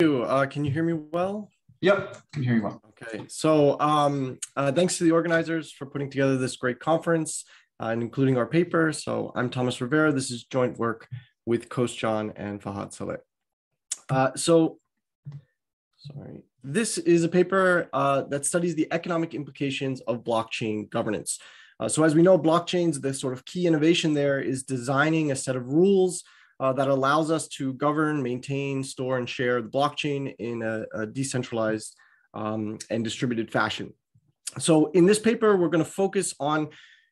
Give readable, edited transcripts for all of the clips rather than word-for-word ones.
Can you hear me well? Yep, can hear you well. Okay, so thanks to the organizers for putting together this great conference and including our paper. So I'm Thomas Rivera. This is joint work with Coach John and Fahad Saleh. This is a paper that studies the economic implications of blockchain governance. So as we know, blockchains, the sort of key innovation there is designing a set of rules that allows us to govern, maintain, store, and share the blockchain in a decentralized and distributed fashion. So in this paper, we're going to focus on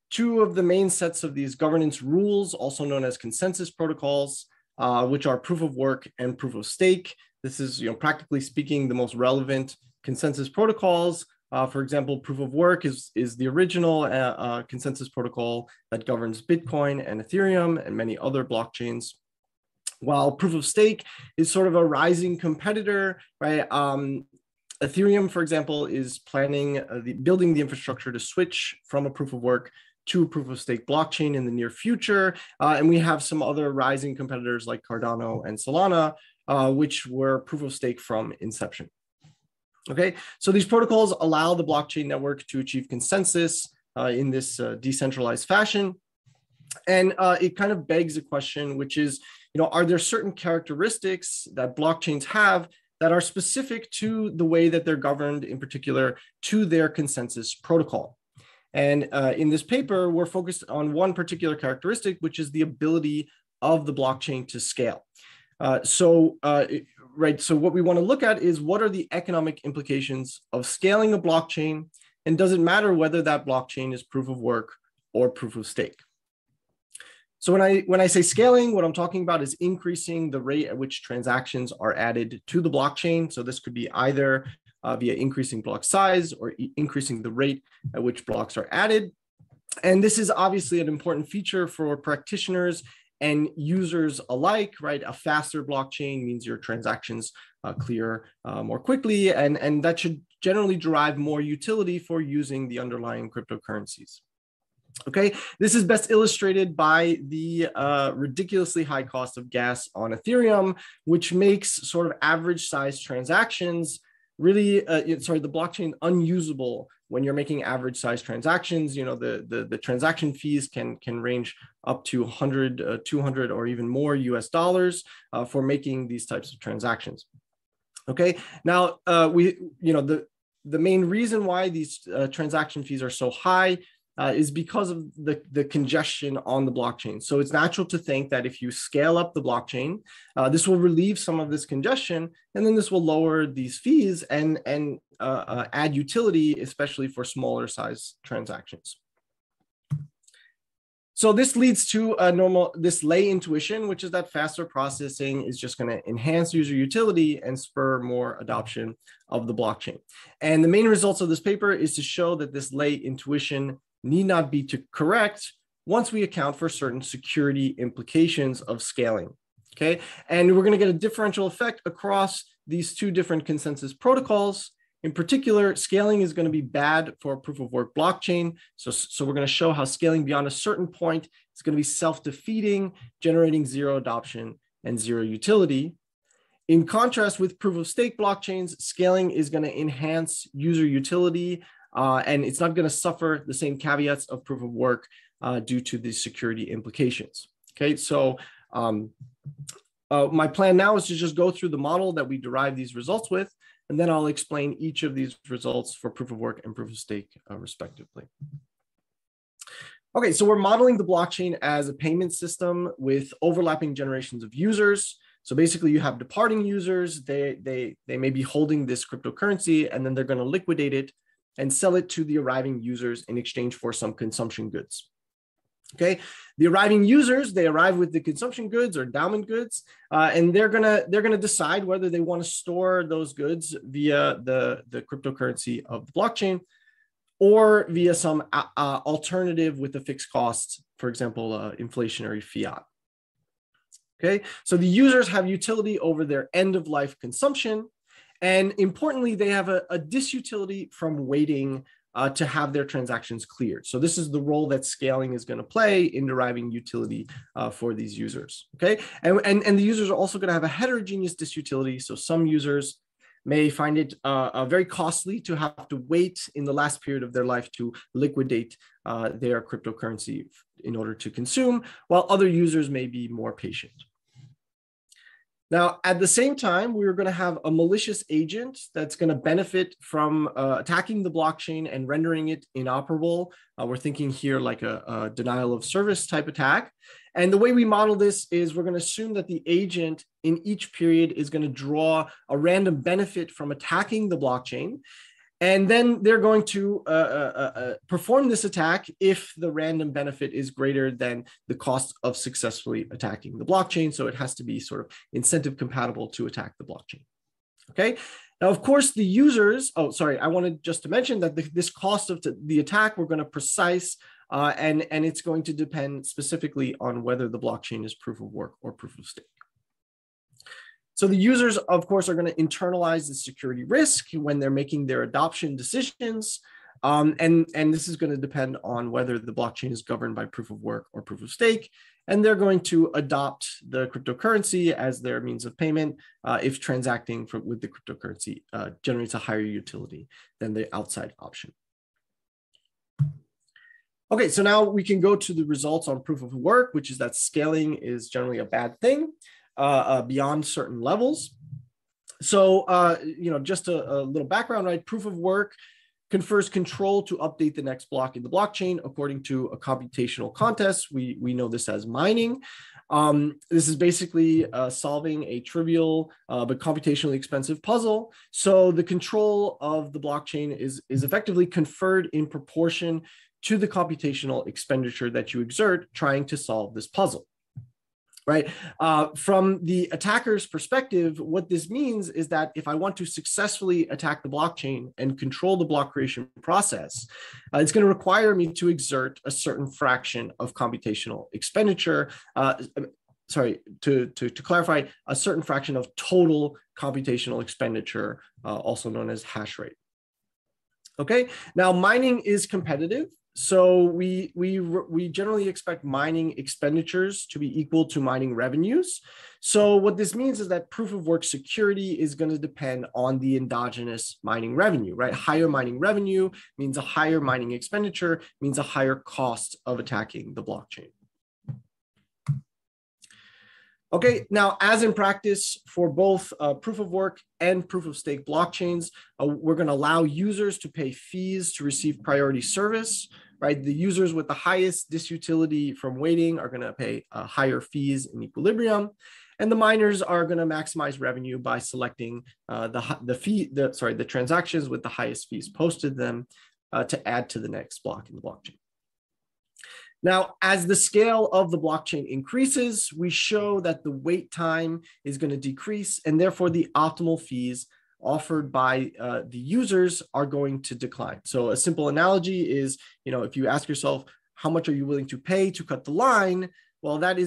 two of the main sets of these governance rules, also known as consensus protocols, which are proof of work and proof of stake. This is, practically speaking, the most relevant consensus protocols. For example, proof of work is the original consensus protocol that governs Bitcoin and Ethereum and many other blockchains. While proof of stake is sort of a rising competitor, right? Ethereum, for example, is planning building the infrastructure to switch from a proof of work to a proof of stake blockchain in the near future. And we have some other rising competitors like Cardano and Solana, which were proof of stake from inception. Okay, so these protocols allow the blockchain network to achieve consensus in this decentralized fashion. And it kind of begs a question, which is, are there certain characteristics that blockchains have that are specific to the way that they're governed, in particular to their consensus protocol? And in this paper, we're focused on one particular characteristic, which is the ability of the blockchain to scale. So what we want to look at is what are the economic implications of scaling a blockchain, and does it matter whether that blockchain is proof of work or proof of stake? So when I say scaling, what I'm talking about is increasing the rate at which transactions are added to the blockchain. So this could be either via increasing block size or increasing the rate at which blocks are added. And this is obviously an important feature for practitioners and users alike, right? A faster blockchain means your transactions clear more quickly, and that should generally derive more utility for using the underlying cryptocurrencies. Okay, this is best illustrated by the ridiculously high cost of gas on Ethereum, which makes sort of average size transactions really, the blockchain unusable when you're making average size transactions. The transaction fees can range up to 100, 200, or even more US dollars for making these types of transactions. Okay, now the main reason why these transaction fees are so high is because of the congestion on the blockchain. So it's natural to think that if you scale up the blockchain, this will relieve some of this congestion, and then this will lower these fees and add utility, especially for smaller size transactions. So this leads to this lay intuition, which is that faster processing is just going to enhance user utility and spur more adoption of the blockchain. And the main results of this paper is to show that this lay intuition need not be correct once we account for certain security implications of scaling. Okay, and we're going to get a differential effect across these two different consensus protocols. In particular, scaling is going to be bad for a proof of work blockchain. So we're going to show how scaling beyond a certain point is going to be self-defeating, generating zero adoption and zero utility. In contrast with proof of stake blockchains, scaling is going to enhance user utility, and it's not going to suffer the same caveats of proof of work due to the security implications. Okay, so my plan now is to just go through the model that we derive these results with, and then I'll explain each of these results for proof of work and proof of stake respectively. Okay, so we're modeling the blockchain as a payment system with overlapping generations of users. So basically you have departing users, they may be holding this cryptocurrency, and then they're going to liquidate it and sell it to the arriving users in exchange for some consumption goods. Okay, the arriving users, they arrive with the consumption goods or endowment goods, and they're gonna decide whether they want to store those goods via the cryptocurrency of the blockchain or via some alternative with a fixed cost, for example, inflationary fiat. Okay, so the users have utility over their end of life consumption. And importantly, they have a disutility from waiting to have their transactions cleared. So this is the role that scaling is going to play in deriving utility for these users. Okay, and the users are also going to have a heterogeneous disutility. So some users may find it very costly to have to wait in the last period of their life to liquidate their cryptocurrency in order to consume, while other users may be more patient. Now, at the same time, we're going to have a malicious agent that's going to benefit from attacking the blockchain and rendering it inoperable. We're thinking here like a denial of service type attack. And the way we model this is we're going to assume that the agent in each period is going to draw a random benefit from attacking the blockchain. And then they're going to perform this attack if the random benefit is greater than the cost of successfully attacking the blockchain. So it has to be sort of incentive compatible to attack the blockchain. Okay. Now, of course, the users, I wanted just to mention that this cost of the attack, we're going to precise and it's going to depend specifically on whether the blockchain is proof of work or proof of stake. So the users, of course, are going to internalize the security risk when they're making their adoption decisions. And this is going to depend on whether the blockchain is governed by proof of work or proof of stake. And they're going to adopt the cryptocurrency as their means of payment if transacting with the cryptocurrency generates a higher utility than the outside option. Okay, so now we can go to the results on proof of work, which is that scaling is generally a bad thing. Beyond certain levels. So, just a little background, right? Proof of work confers control to update the next block in the blockchain according to a computational contest. We know this as mining. This is basically solving a trivial but computationally expensive puzzle. So the control of the blockchain is effectively conferred in proportion to the computational expenditure that you exert trying to solve this puzzle. Right. From the attacker's perspective, what this means is that if I want to successfully attack the blockchain and control the block creation process, it's going to require me to exert a certain fraction of computational expenditure. To clarify, a certain fraction of total computational expenditure, also known as hash rate. Okay. Now, mining is competitive. So we generally expect mining expenditures to be equal to mining revenues. So what this means is that proof of work security is going to depend on the endogenous mining revenue, right? Higher mining revenue means a higher mining expenditure, means a higher cost of attacking the blockchain. Okay, now as in practice for both proof of work and proof of stake blockchains, we're going to allow users to pay fees to receive priority service, right? The users with the highest disutility from waiting are going to pay higher fees in equilibrium, and the miners are going to maximize revenue by selecting the transactions with the highest fees posted them to add to the next block in the blockchain. Now, as the scale of the blockchain increases, we show that the wait time is going to decrease, and therefore the optimal fees offered by the users are going to decline. So a simple analogy is, if you ask yourself, how much are you willing to pay to cut the line? Well, that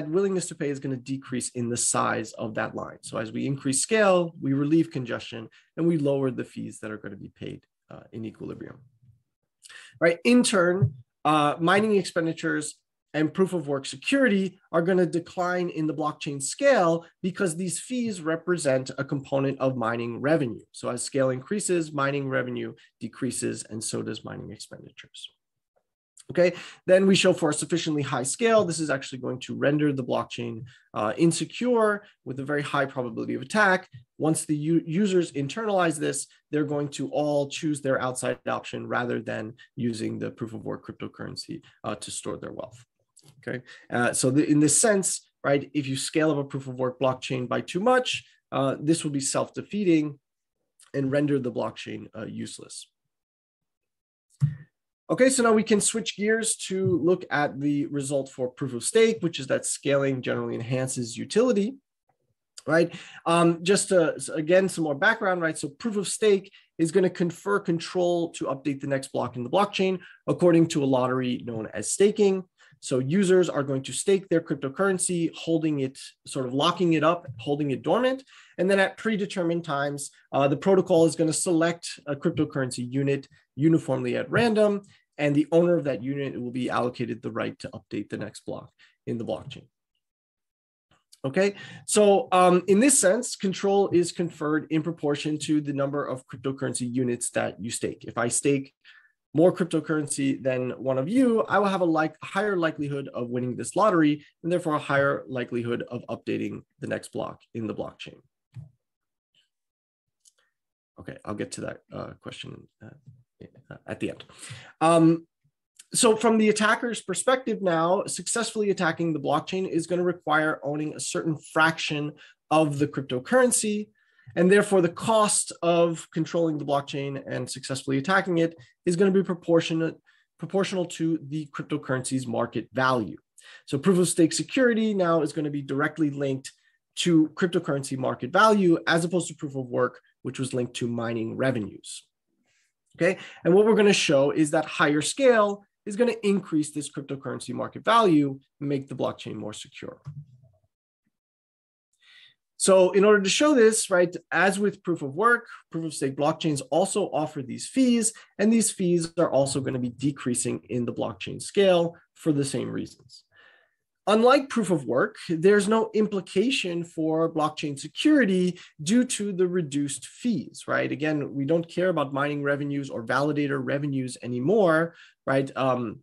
willingness to pay is going to decrease in the size of that line. So as we increase scale, we relieve congestion and we lower the fees that are going to be paid in equilibrium. Right. In turn, mining expenditures and proof of work security are going to decline in the blockchain scale because these fees represent a component of mining revenue. So as scale increases, mining revenue decreases, and so does mining expenditures. Okay, then we show for a sufficiently high scale, this is actually going to render the blockchain insecure with a very high probability of attack. Once the users internalize this, they're going to all choose their outside option rather than using the proof of work cryptocurrency to store their wealth. Okay, in this sense, right, if you scale up a proof of work blockchain by too much, this will be self-defeating and render the blockchain useless. Okay, so now we can switch gears to look at the result for proof of stake, which is that scaling generally enhances utility, right? Again, some more background, right? So proof of stake is going to confer control to update the next block in the blockchain according to a lottery known as staking. So users are going to stake their cryptocurrency, holding it, sort of locking it up, holding it dormant. And then at predetermined times, the protocol is going to select a cryptocurrency unit uniformly at random, and the owner of that unit will be allocated the right to update the next block in the blockchain. Okay, so in this sense, control is conferred in proportion to the number of cryptocurrency units that you stake. If I stake more cryptocurrency than one of you, I will have a higher likelihood of winning this lottery, and therefore a higher likelihood of updating the next block in the blockchain. Okay, I'll get to that question at the end. So from the attacker's perspective now, successfully attacking the blockchain is going to require owning a certain fraction of the cryptocurrency, and therefore the cost of controlling the blockchain and successfully attacking it is going to be proportional to the cryptocurrency's market value. So proof of stake security now is going to be directly linked to cryptocurrency market value, as opposed to proof of work, which was linked to mining revenues. Okay, and what we're going to show is that higher scale is going to increase this cryptocurrency market value and make the blockchain more secure. So in order to show this, right, as with proof of work, proof of stake blockchains also offer these fees, and these fees are also going to be decreasing in the blockchain scale for the same reasons. Unlike proof of work, there's no implication for blockchain security due to the reduced fees, right? Again, we don't care about mining revenues or validator revenues anymore, right? The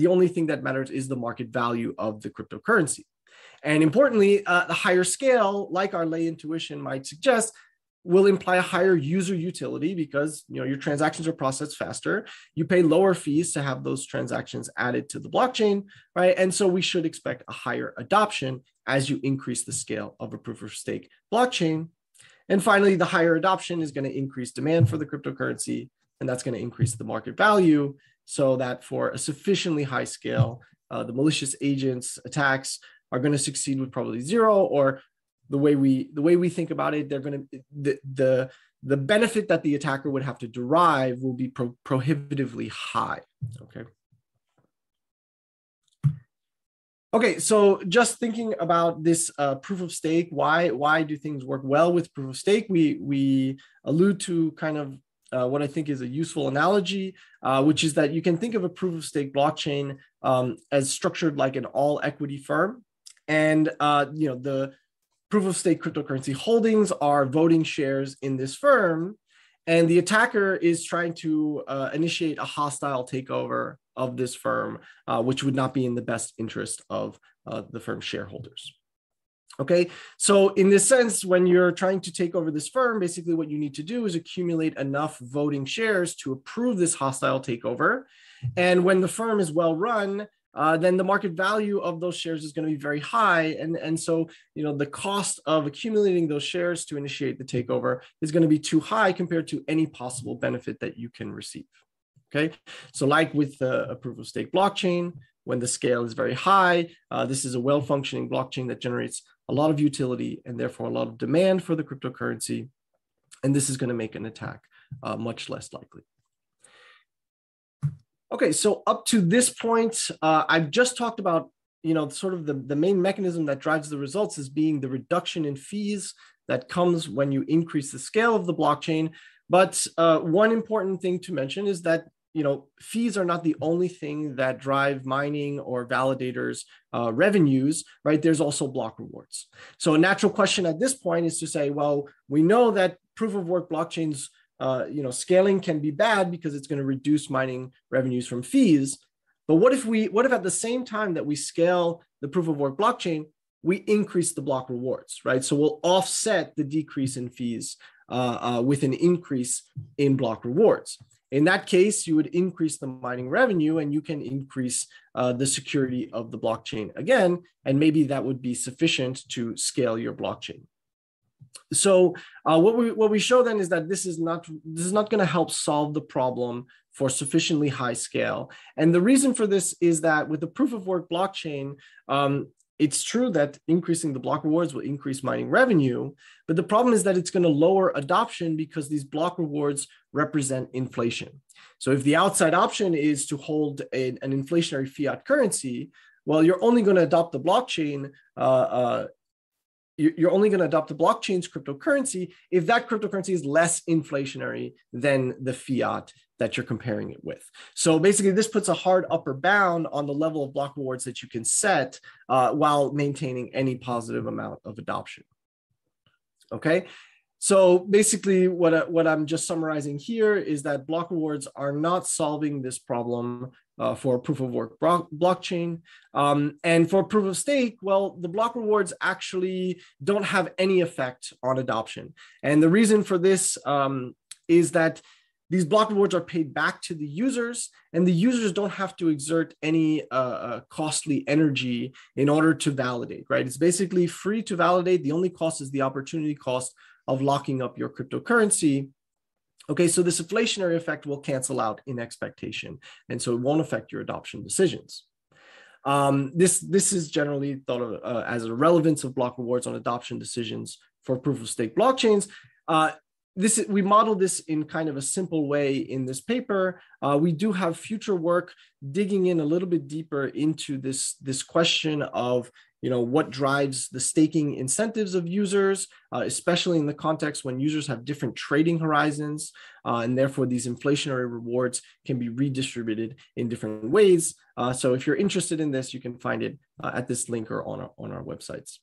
only thing that matters is the market value of the cryptocurrency. And importantly, the higher scale, like our lay intuition might suggest, will imply a higher user utility because your transactions are processed faster. You pay lower fees to have those transactions added to the blockchain, right? And so we should expect a higher adoption as you increase the scale of a proof of stake blockchain. And finally, the higher adoption is going to increase demand for the cryptocurrency, and that's going to increase the market value, so that for a sufficiently high scale, the malicious agents attacks are going to succeed with probability 0, or the way we think about it, they're going to the benefit that the attacker would have to derive will be prohibitively high. Okay, so just thinking about this proof of stake, why do things work well with proof of stake? We allude to kind of what I think is a useful analogy, which is that you can think of a proof of stake blockchain as structured like an all equity firm, and the proof of stake cryptocurrency holdings are voting shares in this firm, and the attacker is trying to initiate a hostile takeover of this firm, which would not be in the best interest of the firm's shareholders. Okay, so in this sense, when you're trying to take over this firm, basically what you need to do is accumulate enough voting shares to approve this hostile takeover. And when the firm is well run, then the market value of those shares is going to be very high. And so, the cost of accumulating those shares to initiate the takeover is going to be too high compared to any possible benefit that you can receive. Okay, so like with a proof of stake blockchain, when the scale is very high, this is a well-functioning blockchain that generates a lot of utility and therefore a lot of demand for the cryptocurrency. And this is going to make an attack much less likely. Okay, so up to this point, I've just talked about, sort of the main mechanism that drives the results as being the reduction in fees that comes when you increase the scale of the blockchain. But one important thing to mention is that, fees are not the only thing that drive mining or validators' revenues, right? There's also block rewards. So a natural question at this point is to say, well, we know that proof of work blockchains scaling can be bad because it's going to reduce mining revenues from fees. But what if at the same time that we scale the proof of work blockchain, we increase the block rewards, right? So we'll offset the decrease in fees with an increase in block rewards. In that case, you would increase the mining revenue and you can increase the security of the blockchain again, and maybe that would be sufficient to scale your blockchain. So what we show then is that this is not going to help solve the problem for sufficiently high scale. And the reason for this is that with the proof of work blockchain, it's true that increasing the block rewards will increase mining revenue, but the problem is that it's going to lower adoption because these block rewards represent inflation. So if the outside option is to hold an inflationary fiat currency, well, you're only going to adopt the blockchain. You're only going to adopt the blockchain's cryptocurrency if that cryptocurrency is less inflationary than the fiat that you're comparing it with. So basically, this puts a hard upper bound on the level of block rewards that you can set while maintaining any positive amount of adoption. Okay. So basically, what I'm just summarizing here is that block rewards are not solving this problem for proof of work blockchain. And for proof of stake, well, the block rewards actually don't have any effect on adoption. And the reason for this is that these block rewards are paid back to the users, and the users don't have to exert any costly energy in order to validate, right? It's basically free to validate. The only cost is the opportunity cost of locking up your cryptocurrency. Okay, so this inflationary effect will cancel out in expectation, and so it won't affect your adoption decisions. This is generally thought of as a relevance of block rewards on adoption decisions for proof of stake blockchains. We model this in kind of a simple way in this paper. We do have future work digging in a little bit deeper into this question of, what drives the staking incentives of users, especially in the context when users have different trading horizons, and therefore these inflationary rewards can be redistributed in different ways. So if you're interested in this, you can find it at this link or on our websites.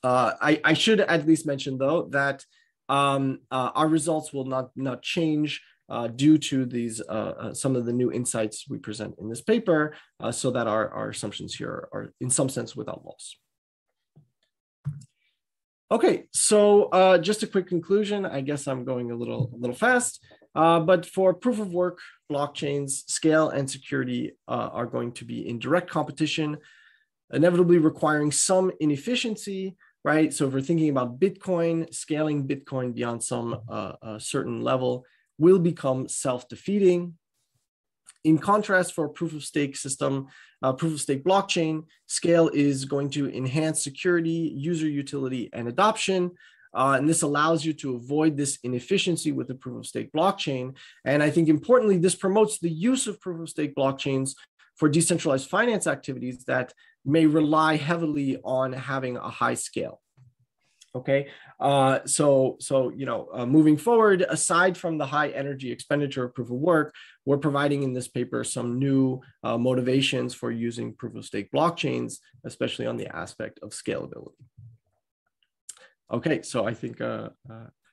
I should at least mention, though, that our results will not change due to these some of the new insights we present in this paper, so that our assumptions here are in some sense without loss. Okay, so just a quick conclusion. I guess I'm going a little fast, but for proof of work blockchains, scale and security are going to be in direct competition, inevitably requiring some inefficiency. Right. So if we're thinking about Bitcoin, scaling Bitcoin beyond some certain level will become self-defeating. In contrast, for a proof of stake system, proof of stake blockchain, scale is going to enhance security, user utility, and adoption. And this allows you to avoid this inefficiency with the proof of stake blockchain. And I think importantly, this promotes the use of proof of stake blockchains for decentralized finance activities that may rely heavily on having a high scale. Okay, so moving forward, aside from the high energy expenditure of proof of work, we're providing in this paper some new motivations for using proof of stake blockchains, especially on the aspect of scalability. Okay, so I think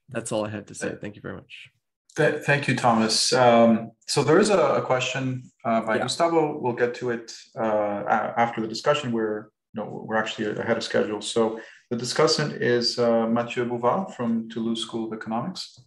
that's all I had to say. Thank you very much. Thank you, Thomas. So there is a question by Gustavo. We'll get to it after the discussion. We're actually ahead of schedule. So the discussant is Mathieu Bouvard from Toulouse School of Economics.